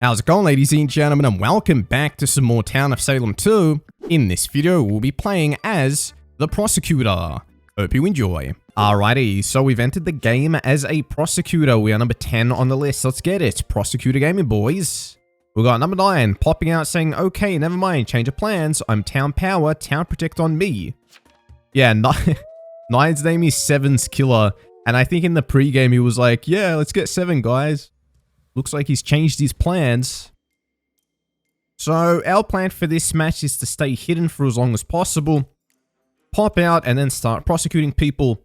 How's it going, ladies and gentlemen, and welcome back to some more Town of Salem 2. In this video, we'll be playing as the Prosecutor. Hope you enjoy. Alrighty, so we've entered the game as a Prosecutor. We are number 10 on the list. Let's get it. Prosecutor gaming, boys. We got number 9 popping out saying, okay, never mind, change of plans. I'm Town Power, Town Protect on me. Yeah, 9's name is 7's Killer. And I think in the pre-game he was like, yeah, let's get 7, guys. Looks like he's changed his plans. So our plan for this match is to stay hidden for as long as possible, pop out and then start prosecuting people.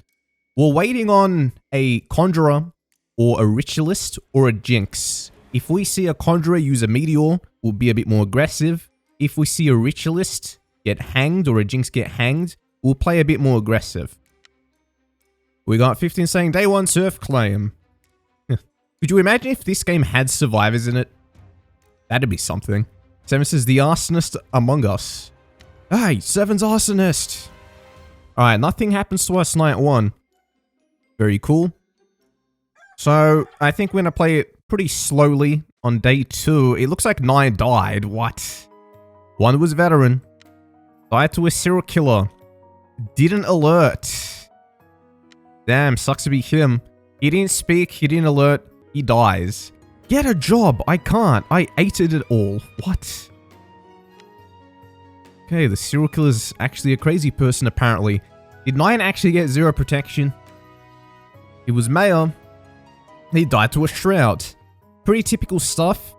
We're waiting on a Conjuror or a Ritualist or a Jinx. If we see a Conjurer use a Meteor, we'll be a bit more aggressive. If we see a Ritualist get hanged or a Jinx get hanged, we'll play a bit more aggressive. We got 15 saying day 1 surf claim. Could you imagine if this game had survivors in it? That'd be something. 7 says the Arsonist among us. Hey, 7's Arsonist. Alright, nothing happens to us night 1. Very cool. So, I think we're going to play it pretty slowly on day 2. It looks like 9 died. What? 1 was veteran. Died to a serial killer. Didn't alert. Damn, sucks to be him. He didn't speak, he didn't alert. He dies. Get a job! I can't. I hated it all. What? Okay, the serial killer's actually a crazy person, apparently. Did 9 actually get 0 protection? He was mayor. He died to a Shroud. Pretty typical stuff.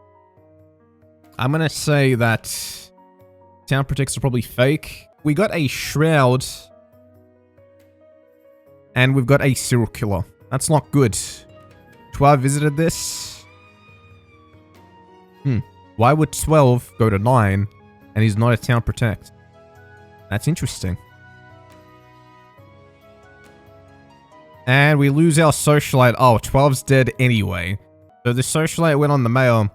I'm gonna say that Town Protects are probably fake. We got a Shroud. And we've got a serial killer. That's not good. 12 visited this. Why would 12 go to 9 and he's not a Town Protect? That's interesting. And we lose our Socialite. Oh, 12's dead anyway. So the Socialite went on the mayor,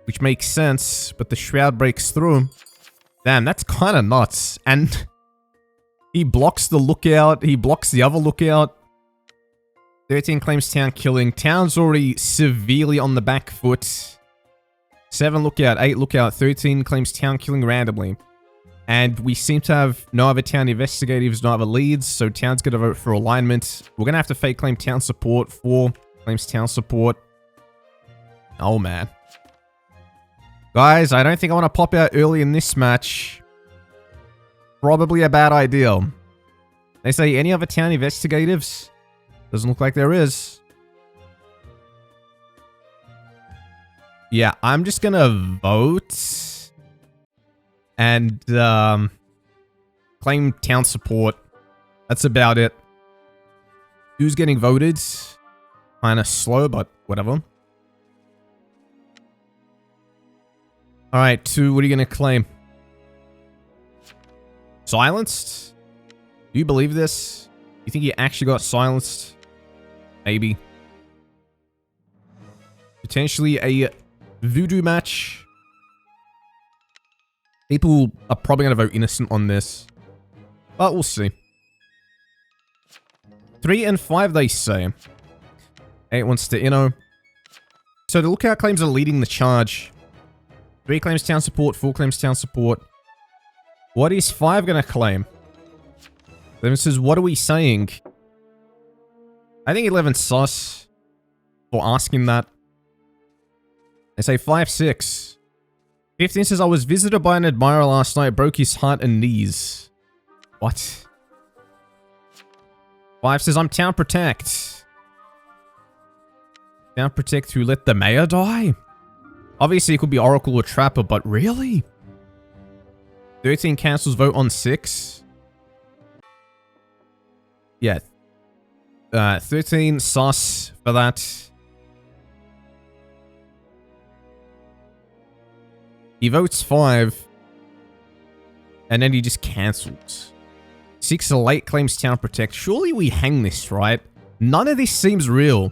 which makes sense, but the Shroud breaks through. Damn, that's kind of nuts. And he blocks the lookout. He blocks the other lookout. 13 claims Town killing. Town's already severely on the back foot. 7 lookout, 8 lookout, 13 claims Town killing randomly. And we seem to have no other Town investigatives, no other leads, so Town's gonna vote for alignment. We're gonna have to fake claim Town support. 4 claims Town support. Oh man. Guys, I don't think I want to pop out early in this match. Probably a bad idea. They say any other Town investigatives? Doesn't look like there is. Yeah, I'm just gonna vote. And, claim Town support. That's about it. Who's getting voted? Kinda slow, but whatever. Alright, 2, what are you gonna claim? Silenced? Do you believe this? You think he actually got silenced? Maybe. Potentially a Voodoo match. People are probably going to vote innocent on this. But we'll see. 3 and 5 they say. 8 wants to inno. So the lookout claims are leading the charge. 3 claims Town support, 4 claims Town support. What is 5 going to claim? 11 says, what are we saying? I think 11's sus for asking that. They say 5-6. 15 says, I was visited by an admirer last night, broke his heart and knees. What? 5 says, I'm Town Protect. Town Protect who let the mayor die? Obviously, it could be Oracle or Trapper, but really? 13 cancels vote on 6. Yeah. 13 sus for that. He votes 5. And then he just cancels. 6 late claims Town Protect. Surely we hang this, right? None of this seems real.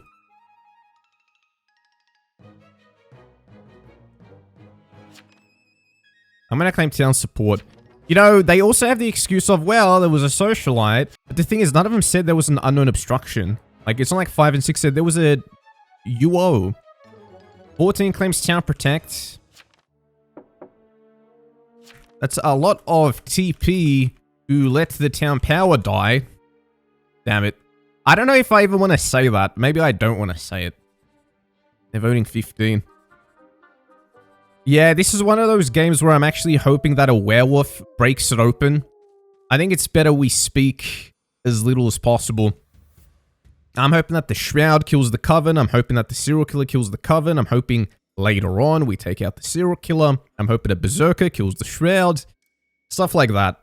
I'm gonna claim Town support. You know, they also have the excuse of, well, there was a Socialite. But the thing is, none of them said there was an unknown obstruction. Like, it's not like 5 and 6 said there was a UO. 14 claims Town Protect. That's a lot of TP who let the town power die. Damn it. I don't know if I even want to say that. Maybe I don't want to say it. They're voting 15. Yeah, this is one of those games where I'm actually hoping that a werewolf breaks it open. I think it's better we speak as little as possible. I'm hoping that the Shroud kills the Coven. I'm hoping that the serial killer kills the Coven. I'm hoping later on we take out the serial killer. I'm hoping a Berserker kills the Shroud. Stuff like that.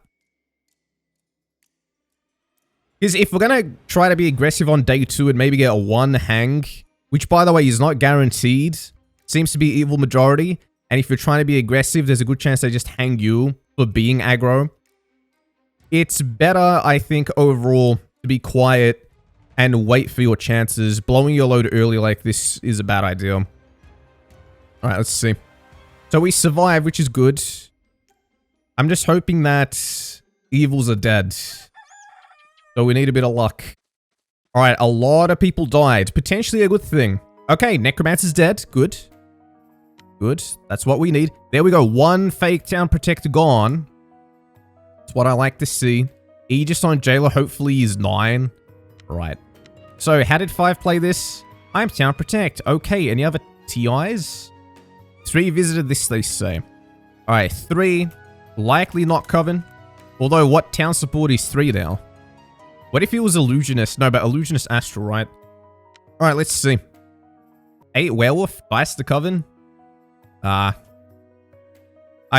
Because if we're going to try to be aggressive on day 2 and maybe get a 1 hang, which by the way is not guaranteed, seems to be evil majority, and if you're trying to be aggressive, there's a good chance they just hang you for being aggro. It's better, I think, overall, to be quiet and wait for your chances. Blowing your load early like this is a bad idea. Alright, let's see. So we survived, which is good. I'm just hoping that evils are dead. So we need a bit of luck. Alright, a lot of people died. Potentially a good thing. Okay, Necromancer's dead. Good. Good. That's what we need. There we go. 1 fake Town Protector gone. That's what I like to see. Aegis on Jailor hopefully is 9. Right. So, how did 5 play this? I'm Town Protect. Okay, any other TIs? 3 visited this, they say. Alright, 3. Likely not Coven. Although, what town support is 3 now? What if he was Illusionist? No, but Illusionist Astral, right? Alright, let's see. 8 Werewolf. Dice the Coven. I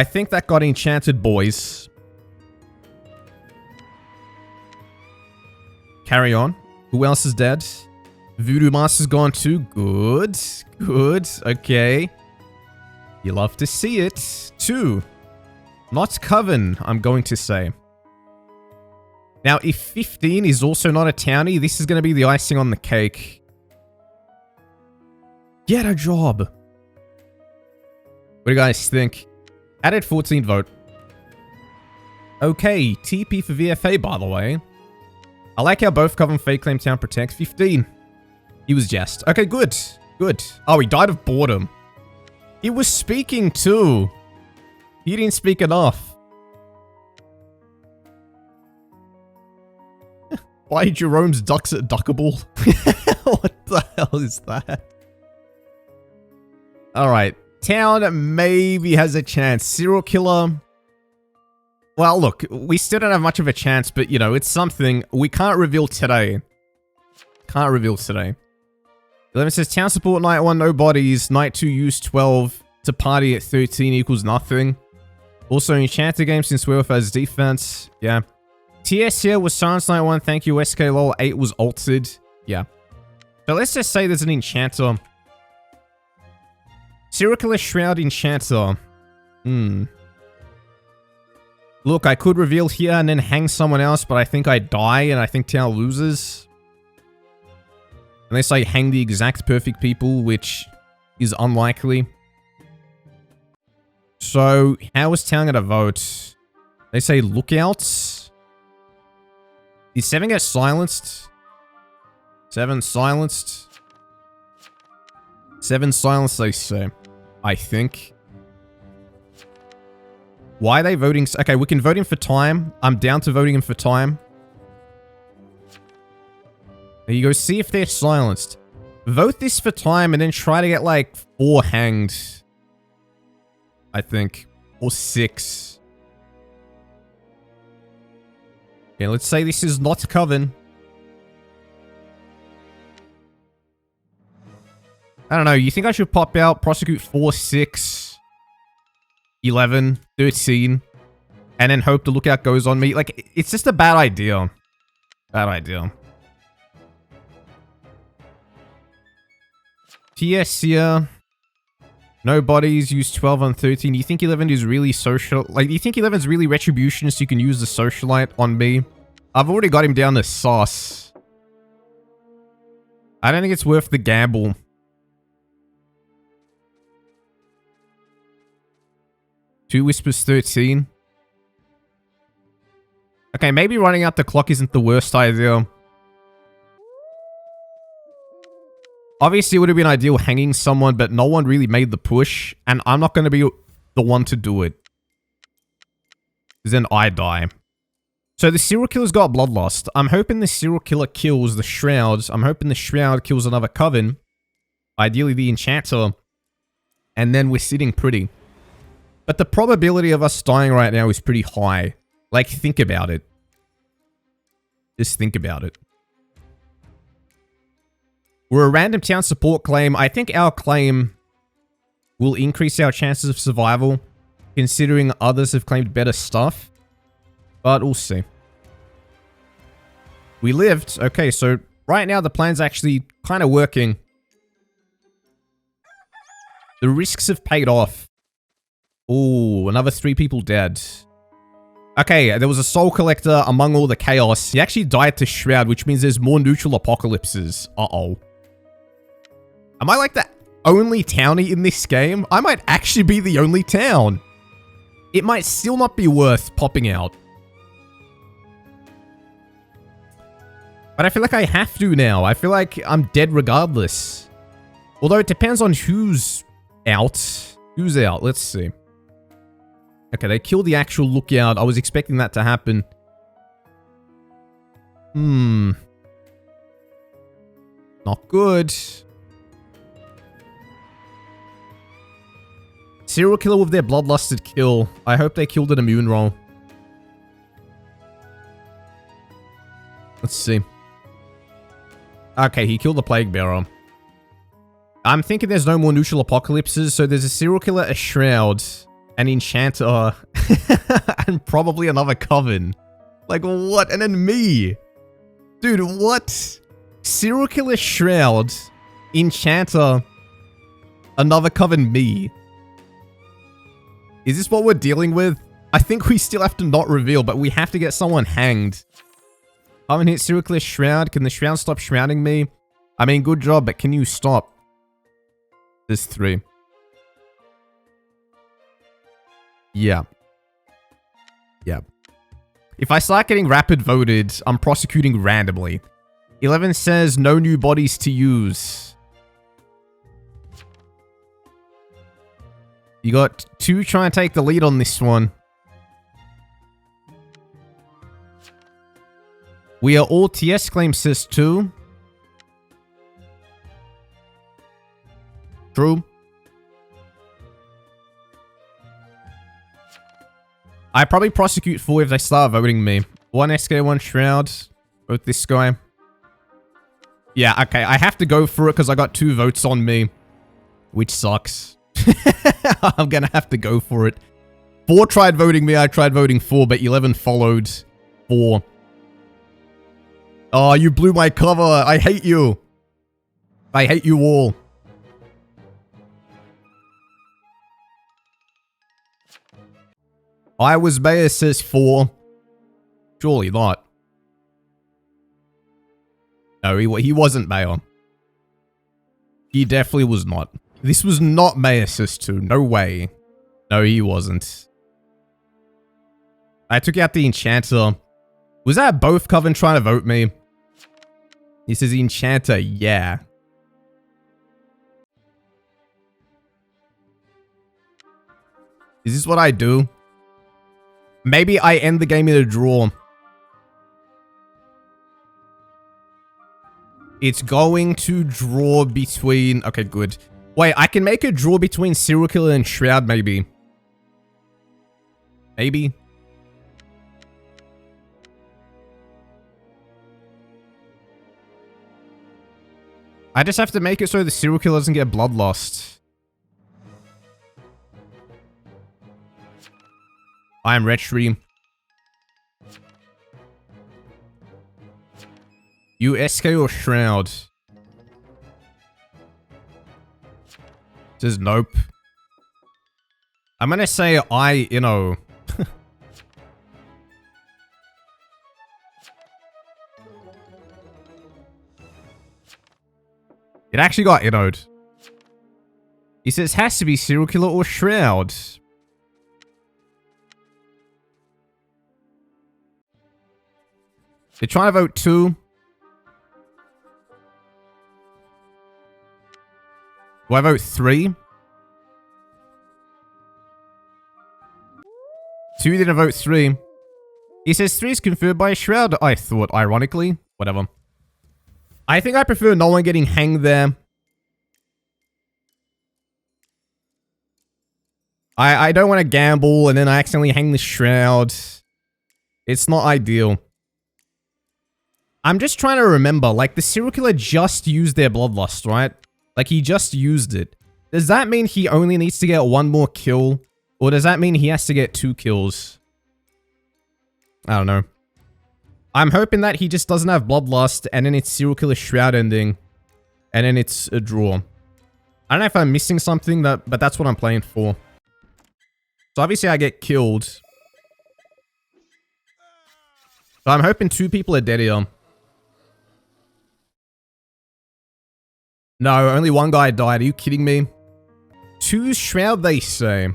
think that got Enchanted, boys. Carry on. Who else is dead? Voodoo Master's gone too. Good. Good. Okay. You love to see it. 2. Not Coven, I'm going to say. Now, if 15 is also not a townie, this is going to be the icing on the cake. Get a job. What do you guys think? Added 14 vote. Okay, TP for VFA, by the way. I like how both Coven fake claim Town Protect. 15. He was just. Okay, good. Good. Oh, he died of boredom. He was speaking too. He didn't speak enough. Why Jerome's ducks at Duckable? What the hell is that? Alright. Town maybe has a chance. Serial killer. Well, look, we still don't have much of a chance, but, you know, it's something we can't reveal today. Can't reveal today. 11 says, town support, night 1, no bodies. Night 2, use 12 to party at 13 equals nothing. Also, Enchanter game since Werewolf has defense. Yeah. TS here was Silence Night 1, thank you, SK lol. 8 was altered. Yeah. So let's just say there's an Enchanter. Serial killer, Shroud, Enchanter. Look, I could reveal here and then hang someone else, but I think I die and I think town loses. Unless I hang the exact perfect people, which is unlikely. So, how is town gonna vote? They say lookouts. Is 7 get silenced? 7 silenced. 7 silenced, they say. I think. Why are they voting? Okay, we can vote him for time. I'm down to voting him for time. There you go. See if they're silenced. Vote this for time and then try to get like 4 hanged. I think. Or 6. Okay, let's say this is not Coven. I don't know. You think I should pop out, prosecute 4, 6, 11, 13, and then hope the lookout goes on me? Like, it's just a bad idea. Bad idea. TS here. No bodies, use 12 on 13. You think 11 is really social? Like, you think 11 is really retribution so you can use the socialite on me? I've already got him down to sauce. I don't think it's worth the gamble. Two Whispers 13. Okay, maybe running out the clock isn't the worst idea. Obviously, it would have been ideal hanging someone, but no one really made the push, and I'm not going to be the one to do it. Because then I die. So the serial killer's got bloodlust. I'm hoping the serial killer kills the Shrouds. I'm hoping the Shroud kills another Coven. Ideally the Enchanter. And then we're sitting pretty. But the probability of us dying right now is pretty high. Like, think about it. Just think about it. We're a random town support claim. I think our claim will increase our chances of survival, considering others have claimed better stuff. But we'll see. We lived. Okay, so right now the plan's actually kind of working. The risks have paid off. Ooh, another 3 people dead. Okay, there was a soul collector among all the chaos. He actually died to Shroud, which means there's more neutral apocalypses. Uh-oh. Am I like the only townie in this game? I might actually be the only town. It might still not be worth popping out. But I feel like I have to now. I feel like I'm dead regardless. Although it depends on who's out. Who's out? Let's see. Okay, they killed the actual lookout. I was expecting that to happen. Not good. Serial killer with their bloodlusted kill. I hope they killed an immune roll. Let's see. Okay, he killed the Plaguebearer. I'm thinking there's no more neutral apocalypses, so there's a serial killer, a Shroud, an Enchanter, and probably another Coven. Like, what? And then me. Dude, what? Serial killer, Shroud, Enchanter, another Coven, me. Is this what we're dealing with? I think we still have to not reveal, but we have to get someone hanged. Haven't hit serial killer Shroud. Can the Shroud stop shrouding me? I mean, good job, but can you stop? There's 3. Yeah. Yeah. If I start getting rapid voted, I'm prosecuting randomly. 11 says no new bodies to use. You got 2 trying to take the lead on this one. We are all TS claim, says 2. True. I probably prosecute 4 if they start voting me. 1 SK, 1 Shroud. Vote this guy. Yeah, okay. I have to go for it because I got 2 votes on me. Which sucks. I'm gonna have to go for it. 4 tried voting me. I tried voting 4, but 11 followed 4. Oh, you blew my cover. I hate you. I hate you all. I was mayor, says 4. Surely not. No, he wasn't mayor. He definitely was not. This was not mayor, says 2. No way. No, he wasn't. I took out the Enchanter. Was that both Coven trying to vote me? He says Enchanter, yeah. Is this what I do? Maybe I end the game in a draw. It's going to draw between... Okay, good. Wait, I can make a draw between Serial Killer and Shroud, maybe. Maybe. I just have to make it so the Serial Killer doesn't get bloodlust. I am Retry. You SK or Shroud? Says nope. I'm gonna say you know. It actually got innoed. He says has to be Serial Killer or Shroud. They're trying to vote 2. Do I vote 3? 2 didn't vote 3. He says 3 is confirmed by a Shroud, I thought, ironically. Whatever. I think I prefer no one getting hanged there. I don't want to gamble and then I accidentally hang the Shroud. It's not ideal. I'm just trying to remember, like, the serial killer just used their bloodlust, right? Like, he just used it. Does that mean he only needs to get 1 more kill? Or does that mean he has to get 2 kills? I don't know. I'm hoping that he just doesn't have bloodlust and then it's serial killer Shroud ending. And then it's a draw. I don't know if I'm missing something, but that's what I'm playing for. So obviously I get killed. So I'm hoping 2 people are dead here. No, only 1 guy died. Are you kidding me? 2 Shroud, they say.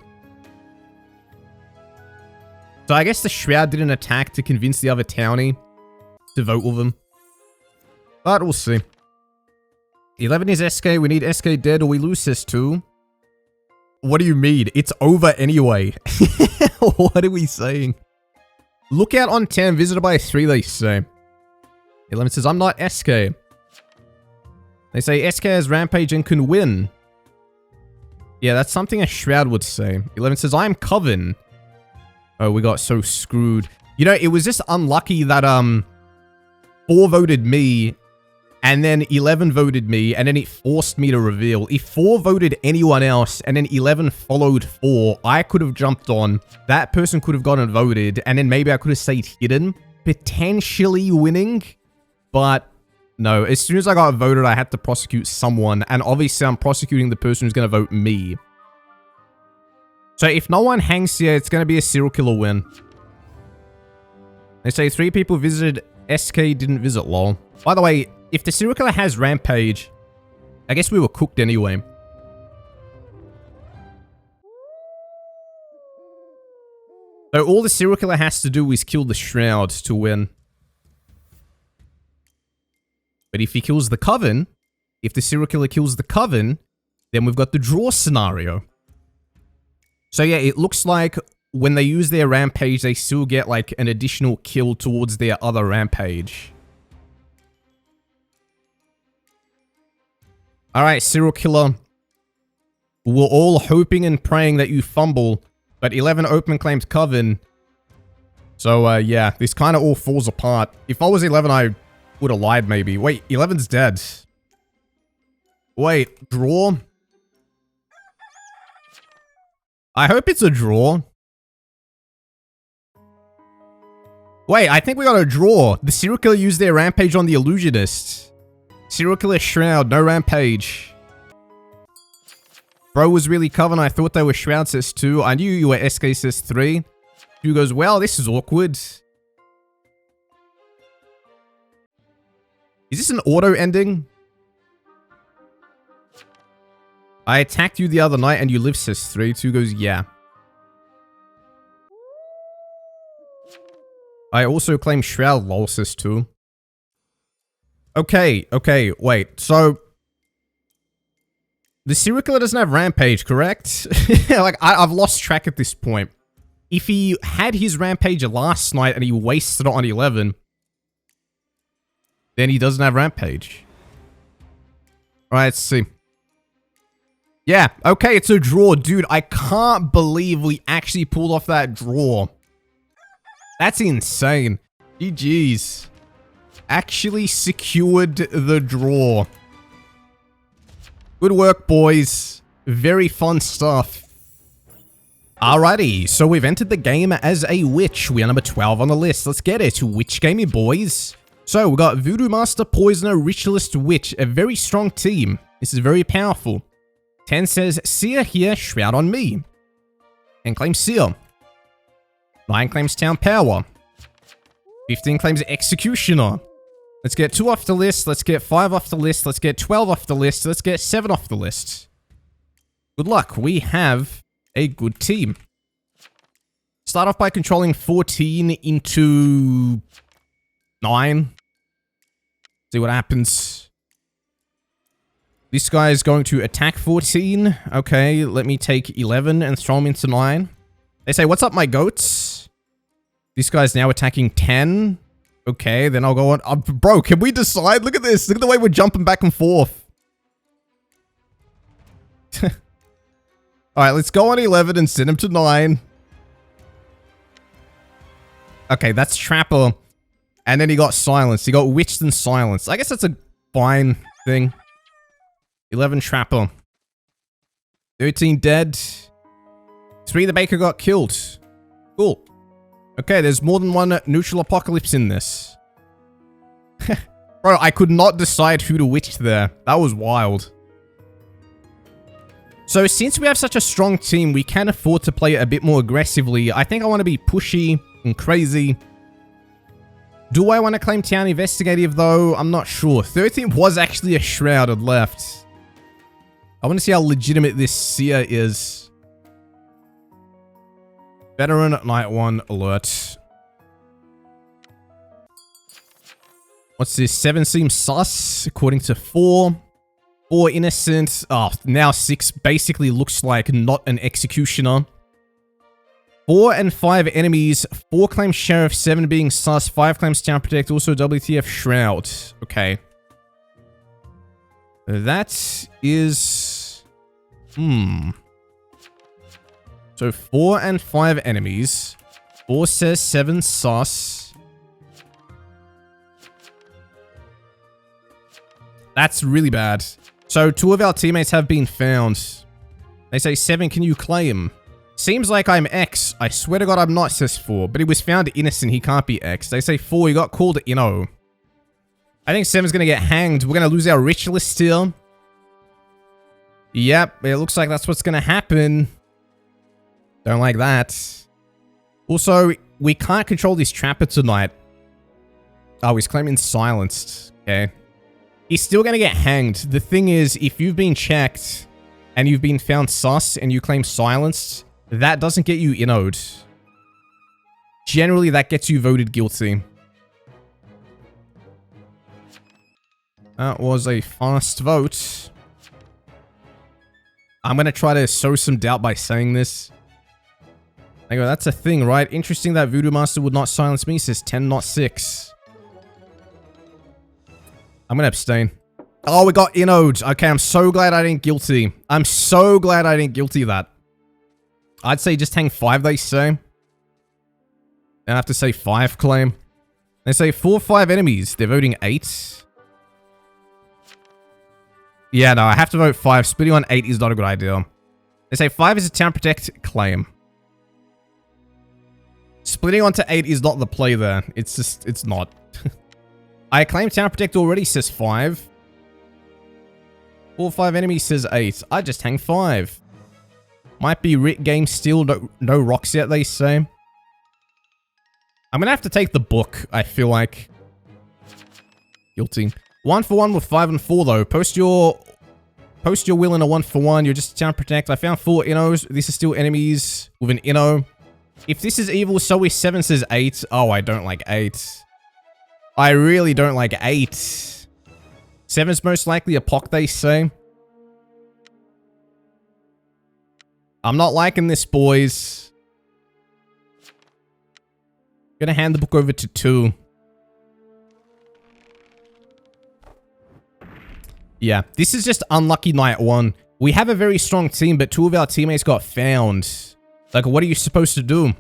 So I guess the Shroud didn't attack to convince the other townie to vote with them. But we'll see. 11 is SK. We need SK dead or we lose this too. What do you mean? It's over anyway. What are we saying? Lookout on 10, visited by 3, they say. 11 says, I'm not SK. They say SK has Rampage and can win. Yeah, that's something a Shroud would say. 11 says, I'm Coven. Oh, we got so screwed. You know, it was just unlucky that, 4 voted me, and then 11 voted me, and then it forced me to reveal. If 4 voted anyone else, and then 11 followed 4, I could have jumped on. That person could have gone and voted, and then maybe I could have stayed hidden, potentially winning. But no, as soon as I got voted, I had to prosecute someone, and obviously I'm prosecuting the person who's going to vote me. So if no one hangs here, it's going to be a serial killer win. They say 3 people visited, SK didn't visit, lol. By the way, if the serial killer has Rampage, I guess we were cooked anyway. So all the serial killer has to do is kill the Shroud to win. But if he kills the Coven, if the serial killer kills the Coven, then we've got the draw scenario. So yeah, it looks like when they use their Rampage, they still get like an additional kill towards their other Rampage. Alright, serial killer. We're all hoping and praying that you fumble, but 11 open claims Coven. So yeah, this kind of all falls apart. If I was 11, I would have lied maybe. Wait, 11's dead. Wait, draw? I hope it's a draw. Wait, I think we got a draw. The serial killer used their Rampage on the Illusionist. Serial killer Shroud, no Rampage. Bro was really Coven. I thought they were Shroud, says 2. I knew you were SK, says 3. 2 goes, well, this is awkward. Is this an auto ending? I attacked you the other night and you live, says 3. 2 goes, yeah. I also claim Shroud, lol, says 2. Okay, wait. So, the serial killer doesn't have Rampage, correct? Like, I've lost track at this point. If he had his Rampage last night and he wasted it on 11, then he doesn't have Rampage. Alright, let's see. Yeah, okay, it's a draw. Dude, I can't believe we actually pulled off that draw. That's insane. GG's. Actually secured the draw. Good work, boys. Very fun stuff. Alrighty, so we've entered the game as a witch. We are number 12 on the list. Let's get it. Witch gaming, boys. So, we got Voodoo Master, Poisoner, Ritualist, Witch. A very strong team. This is very powerful. 10 says, Seer here, Shroud on me. And claims Seer. 9 claims Town Power. 15 claims Executioner. Let's get 2 off the list. Let's get 5 off the list. Let's get 12 off the list. Let's get 7 off the list. Good luck. We have a good team. Start off by controlling 14 into 9. See what happens. This guy is going to attack 14. Okay, let me take 11 and throw him into 9. They say, what's up, my goats? This guy's now attacking 10. Okay, then I'll go on. Bro, can we decide? Look at this. Look at the way we're jumping back and forth. Alright, let's go on 11 and send him to 9. Okay, that's Trapper. And then he got silenced. He got witched and silenced. I guess that's a fine thing. 11 Trapper. 13 dead. 3 the Baker got killed. Cool. Okay, there's more than one neutral apocalypse in this. Bro, I could not decide who to witch there. That was wild. So since we have such a strong team, we can afford to play a bit more aggressively. I think I want to be pushy and crazy. Do I want to claim Town Investigative though? I'm not sure. 13 was actually a Shrouded left. I want to see how legitimate this Seer is. Veteran Night 1 alert. What's this? 7 seems sus, according to 4. 4 innocent. Oh, now 6 basically looks like not an executioner. 4 and 5 enemies. 4 claims Sheriff, 7 being sus, 5 claims Town Protect, also WTF Shroud. Okay. That is... So 4 and 5 enemies. 4 says 7 sus. That's really bad. So 2 of our teammates have been found. They say 7, can you claim? Seems like I'm X. I swear to God I'm not, says 4. But he was found innocent, he can't be X. They say 4, he got called Inno. I think 7's gonna get hanged. We're gonna lose our Ritualist here. Yep, it looks like that's what's gonna happen. Don't like that. Also, we can't control this Trapper tonight. Oh, he's claiming silenced. Okay. He's still gonna get hanged. The thing is, if you've been checked and you've been found sus and you claim silenced, that doesn't get you innoed. Generally, that gets you voted guilty. That was a fast vote. I'm gonna try to sow some doubt by saying this. I go, that's a thing, right? Interesting that Voodoo Master would not silence me, says 10, not 6. I'm gonna abstain. Oh, we got innoed. Okay, I'm so glad I didn't guilty. I'm so glad I didn't guilty that. I'd say just hang 5, they say. I have to say 5 claim. They say 4, 5 enemies. They're voting 8. Yeah, no, I have to vote 5. Splitting on 8 is not a good idea. They say 5 is a Town Protect claim. Splitting onto 8 is not the play there. It's just, it's not. I claim Town Protect already, says 5. 4, 5 enemies, says 8. I just hang 5. Might be Rit game still. No rocks yet, they say. I'm gonna have to take the book, I feel like. Guilty. 1 for 1 with 5 and 4, though. Post your will in a 1 for 1. You're just Town Protect. I found 4 Innos. This is still enemies with an Inno. If this is evil, so is 7, says 8. Oh, I don't like 8. I really don't like 8. 7's most likely a POC, they say. I'm not liking this, boys. Gonna hand the book over to 2. Yeah, this is just unlucky night 1. We have a very strong team, but 2 of our teammates got found. Like, what are you supposed to do?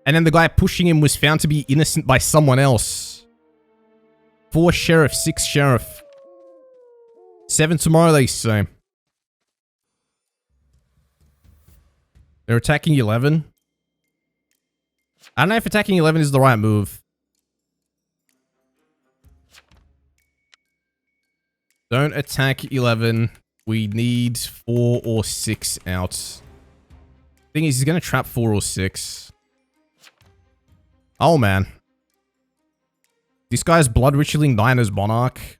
And then the guy pushing him was found to be innocent by someone else. 4 Sheriff, 6 Sheriff. 7 tomorrow, they say. They're attacking 11. I don't know if attacking 11 is the right move. Don't attack 11. We need 4 or 6 out. Thing is, he's gonna trap 4 or 6. Oh, man. This guy's blood ritualing 9 as Monarch.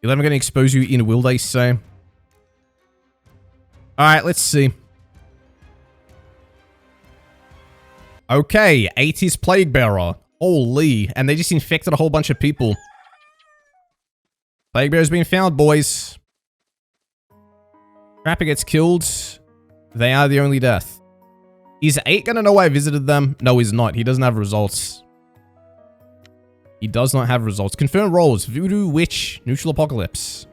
11 gonna expose you in will, they say. Alright, let's see. Okay, 8 is Plaguebearer. Holy. And they just infected a whole bunch of people. Plaguebearer's been found, boys. Trapper gets killed. They are the only death. Is 8 gonna know I visited them? No, he's not. He doesn't have results. He does not have results. Confirmed roles. Voodoo, Witch, Neutral Apocalypse.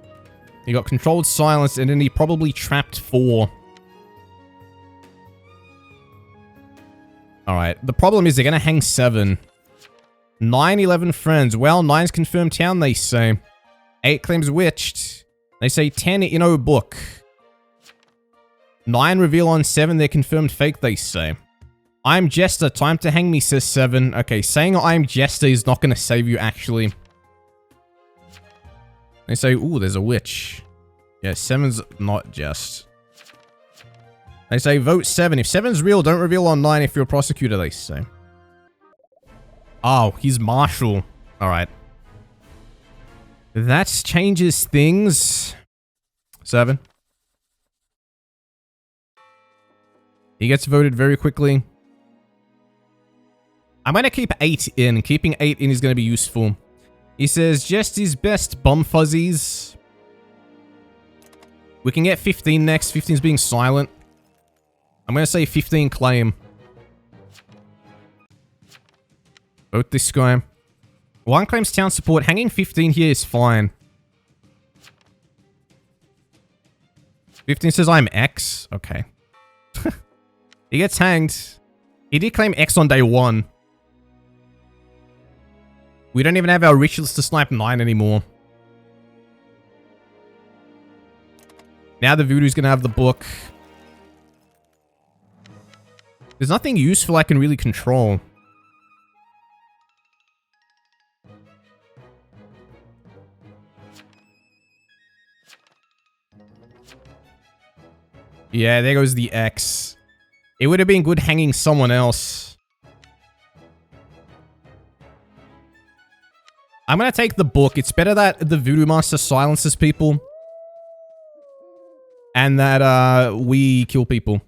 He got Controlled Silence, and then he probably trapped 4. Alright, the problem is they're gonna hang 7. 9, 11 friends. Well, 9's confirmed town, they say. 8 claims witched. They say 10 in O book. 9 reveal on 7, they're confirmed fake, they say. I'm Jester, time to hang me, says 7. Okay, saying I'm Jester is not going to save you, actually. They say, ooh, there's a witch. Yeah, 7's not just. They say, vote 7. If 7's real, don't reveal on 9 if you're a prosecutor, they say. Oh, he's Marshal. Alright. That changes things. 7. He gets voted very quickly. I'm going to keep 8 in. Keeping 8 in is going to be useful. He says, just his best, bum fuzzies. We can get 15 next. 15's being silent. I'm going to say 15 claim. Vote this guy. 1 claims town support. Hanging 15 here is fine. 15 says I'm X. Okay. He gets hanged. He did claim X on day 1. We don't even have our Ritualist to snipe 9 anymore. Now the Voodoo's gonna have the book. There's nothing useful I can really control. Yeah, there goes the X. It would have been good hanging someone else. I'm gonna take the book. It's better that the Voodoo Master silences people. And that, we kill people.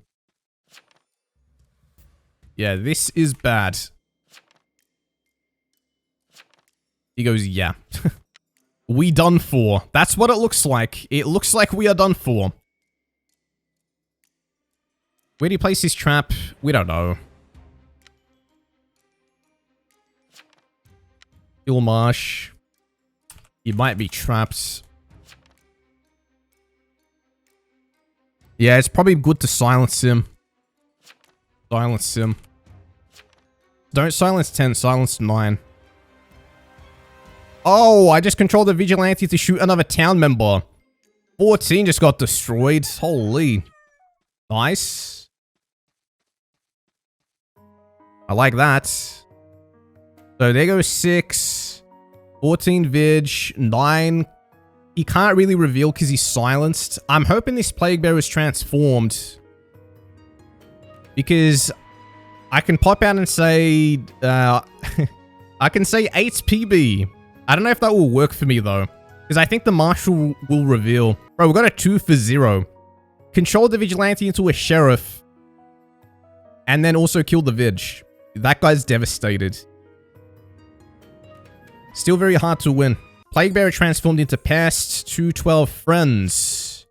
Yeah, this is bad. He goes, yeah. We done for. That's what it looks like. It looks like we are done for. Where do you place his trap? We don't know. Kill Marsh. He might be trapped. Yeah, it's probably good to silence him. Silence him. Don't silence 10, silence 9. Oh, I just controlled the Vigilante to shoot another town member. 14 just got destroyed. Holy. Nice. I like that. So there goes 6. 14 Vig. 9. He can't really reveal because he's silenced. I'm hoping this Plaguebearer is transformed. Because I can pop out and say... I can say 8's PB. I don't know if that will work for me though. Because I think the Marshal will reveal. Bro, we got a 2 for 0. Control the Vigilante into a Sheriff. And then also kill the Vig. That guy's devastated. Still very hard to win. Plaguebearer transformed into Pest. 2 12 friends.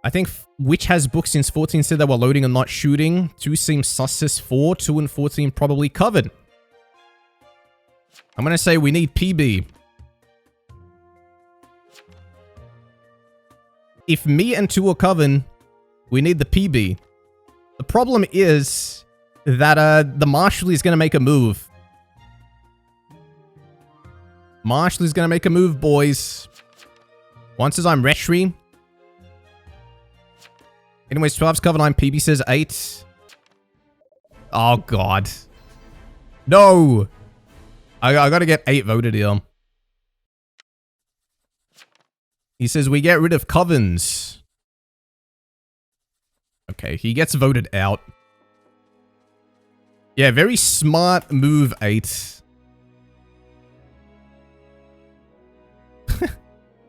I think Witch has books since 14 said they were loading and not shooting. 2 seems sus as 4. 2 and 14 probably covered. I'm going to say we need PB. If me and 2 are Coven, we need the PB. The problem is that the Marshal is going to make a move. Marshal is going to make a move, boys. One says I'm Retry. Anyways, 12's Coven, I'm PB says 8. Oh, God. No! I gotta get 8 voted here. He says we get rid of Covens. Okay, he gets voted out. Yeah, very smart move, 8.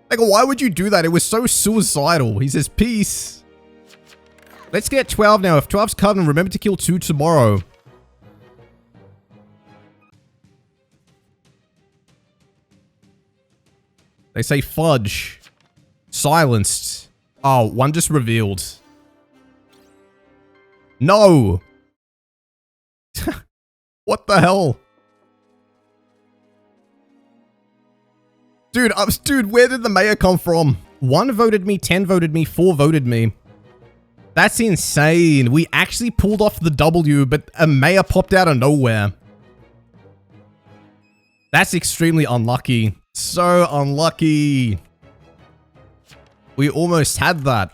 Like, why would you do that? It was so suicidal. He says, peace. Let's get 12 now. If 12's Coven, remember to kill 2 tomorrow. They say fudge. Silenced. Oh, one just revealed. No! What the hell? Dude, where did the mayor come from? 1 voted me, 10 voted me, 4 voted me. That's insane. We actually pulled off the W, but a mayor popped out of nowhere. That's extremely unlucky. So unlucky. We almost had that.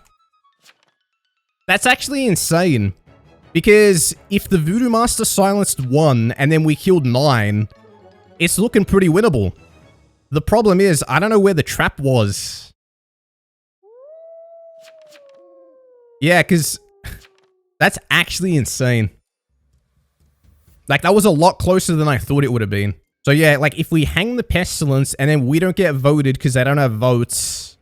That's actually insane. Because if the Voodoo Master silenced 1 and then we killed 9, it's looking pretty winnable. The problem is, I don't know where the trap was. Yeah, because that's actually insane. Like, that was a lot closer than I thought it would have been. So yeah, like, if we hang the Pestilence and then we don't get voted because they don't have votes.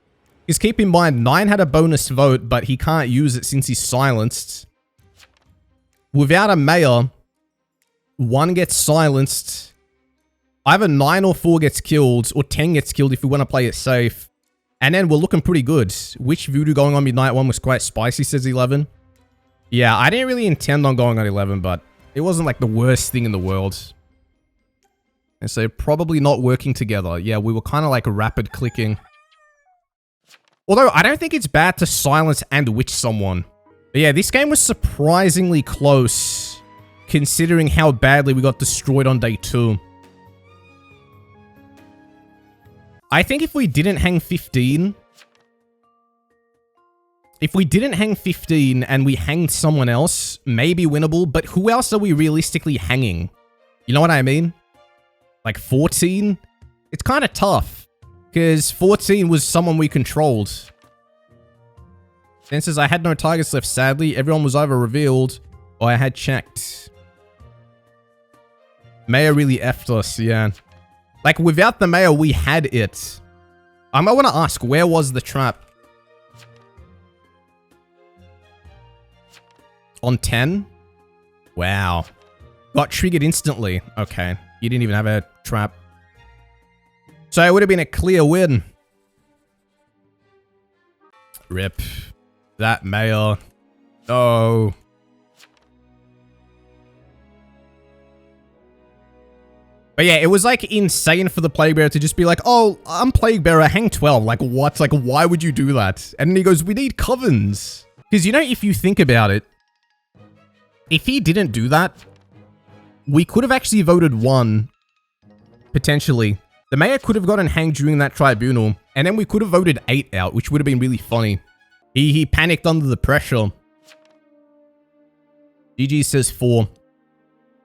Because keep in mind, 9 had a bonus vote, but he can't use it since he's silenced. Without a mayor, 1 gets silenced. Either 9 or 4 gets killed, or 10 gets killed if we want to play it safe. And then we're looking pretty good. Which Voodoo going on midnight 1 was quite spicy, says 11. Yeah, I didn't really intend on going on 11, but it wasn't like the worst thing in the world. And so probably not working together. Yeah, we were kind of like rapid clicking. Although, I don't think it's bad to silence and witch someone. But yeah, this game was surprisingly close, considering how badly we got destroyed on day 2. I think if we didn't hang 15... If we didn't hang 15 and we hanged someone else, maybe winnable, but who else are we realistically hanging? You know what I mean? Like 14? It's kind of tough, because 14 was someone we controlled. Then says, I had no targets left, sadly. Everyone was either revealed or I had checked. Mayor really effed us, yeah. Like, without the mayor, we had it. I might want to ask, where was the trap? On 10? Wow. Got triggered instantly. Okay. You didn't even have a trap. So it would have been a clear win. Rip. That mayor. Oh. But yeah, it was like insane for the Plaguebearer to just be like, oh, I'm Plaguebearer, hang 12. Like, what? Like, why would you do that? And then he goes, we need covens. Because, you know, if you think about it, if he didn't do that, we could have actually voted 1, potentially. The mayor could have gotten hanged during that tribunal, and then we could have voted 8 out, which would have been really funny. He panicked under the pressure. GG says 4.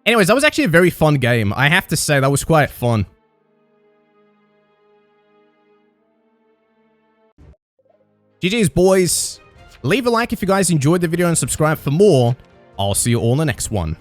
Anyways, that was actually a very fun game. I have to say, that was quite fun. GG's, boys. Leave a like if you guys enjoyed the video and subscribe for more. I'll see you all in the next one.